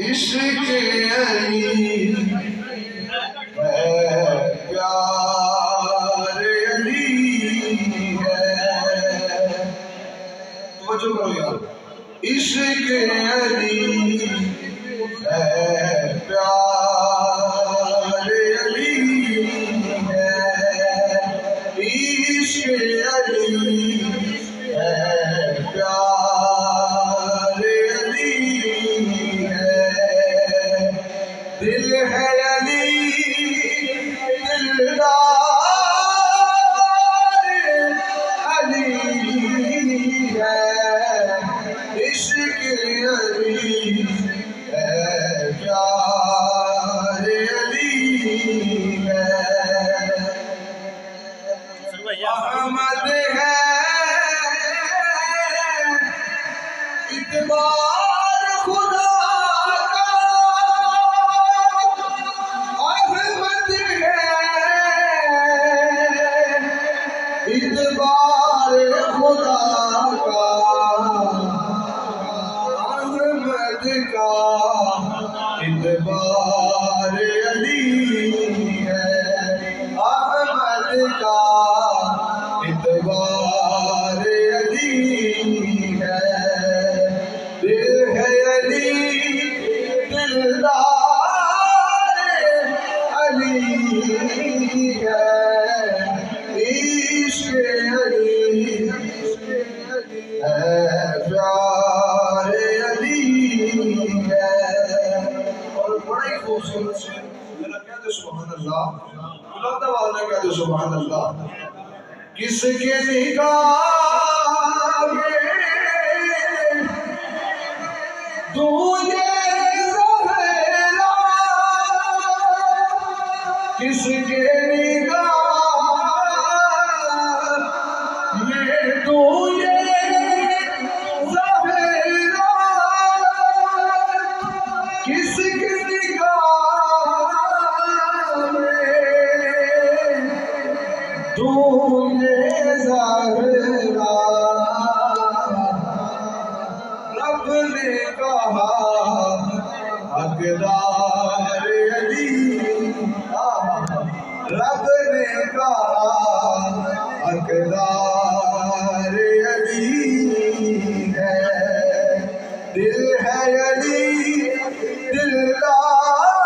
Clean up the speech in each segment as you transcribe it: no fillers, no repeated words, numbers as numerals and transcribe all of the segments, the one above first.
عشق علی ہے پیار علی ہے، توجہ کرو یار، عشق علی ہے پیار علی ہے، عشق علی ہے پیار علی ہے، دل ہے علی دلدار علی ہے، عشق علی ہے پیار علی ہے، احمد ہے اعتبار خدا کا، احمد ہے اعتبار خدا کا، احمد کا اعتبار علی ہے، احمد کا اعتبار علی ہے، دل ہے علی دلدار علی ہے، عشق علی ہے پیار علی ہے، اور بڑا ہی خوبصورت سے ذرا کہہ دے سبحان اللہ، بلند آواز میں کہہ دے سبحان اللہ، کس کے نگاہ میں تجھے زہرا، کس کے نگاہ میں تجھے زہرا، کس کے نگاہ میں تجھے زہرا، رب نے کہا حقدار علی، رب نے کہا حقدار علی ہے، دل ہے علی دلدار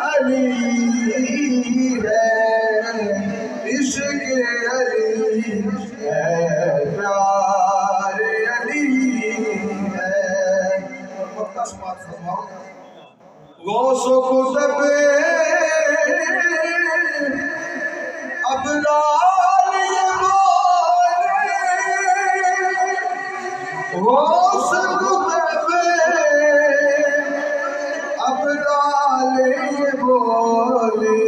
علی ہے، عشق علی ہے پیار علی ہے، مختص بات فرماؤ، غوث و قطب ابدال یہ بولے، غوث قطب ابدال یہ بولے،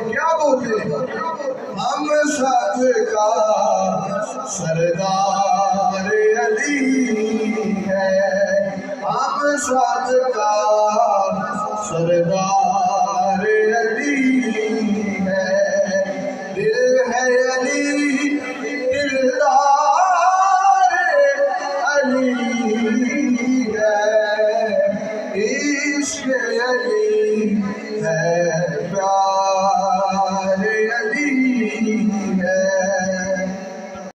کیا بولے؟ ہم سب کا سردار علی ہے، ہم سب کا سردار